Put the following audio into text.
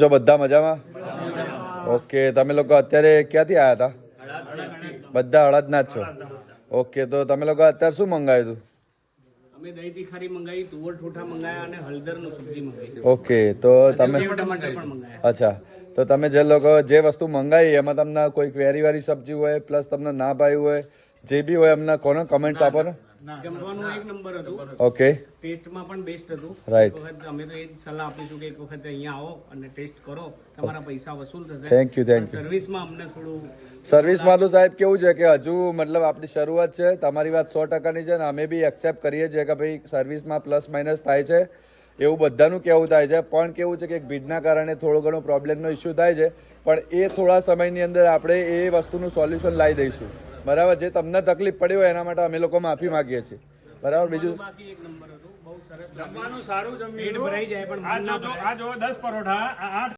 જો બધા મજામાં? ઓકે, તમે લોકો અત્યારે ક્યાંથી આવ્યા હતા? બધા હળદના જ છો? ઓકે, તો તમે લોકો અત્યારે શું મંગાવ્યું હતું? અમે દહીં તીખારી મંગાવી, તુવર ઠોઠા મંગાયા અને હળદરનું સબ્જી મંગાવી. ઓકે, તો તમે ટમાટર પણ મંગાયા. અચ્છા, તો તમે જે લોકો જે વસ્તુ મંગાવી એમાં તમને કોઈ ક્વેરી વાળી સબ્જી હોય પ્લસ તમને ના ભાઈ હોય જે બી હોય એમને કોને કમેન્ટ્સ આપો ને. જમવાનું એક નંબર હતું. ઓકે, ટેસ્ટમાં પણ બેસ્ટ હતું. રાઈટ. એક વખત અમે તો એ જ સલાહ આપીશું કે એક વખત અહીંયા આવો અને ટેસ્ટ કરો, તમારા પૈસા વસૂલ થશે. Thank you, thank you. સર્વિસમાં અમને થોડું સર્વિસમાં તો સાહેબ કેવું છે કે હજુ મતલબ આપણી શરૂઆત છે. તમારી વાત 100%ની છે ને અમે બી એક્સેપ્ટ કરીએ છીએ કે ભાઈ સર્વિસમાં પ્લસ માઇનસ થાય છે, એવું બધાનું કેવું થાય છે. પણ કેવું છે કે ભીડના કારણે થોડો ઘણો પ્રોબ્લેમનો ઇસ્યુ થાય છે, પણ એ થોડા સમયની અંદર આપણે એ વસ્તુનું સોલ્યુશન લાવી દઈશું. બરાબર, જે તમને તકલીફ પડી હોય એના માટે અમે લોકો માફી માગીએ છીએ. બરાબર, બીજું બાકી એક નંબર હતું. બહુ સરસ જમવાનું સારું જમ્યું. પેટ ભરાઈ જાય પણ મન ના ભરાય. આ જો 10 પરોઠા 8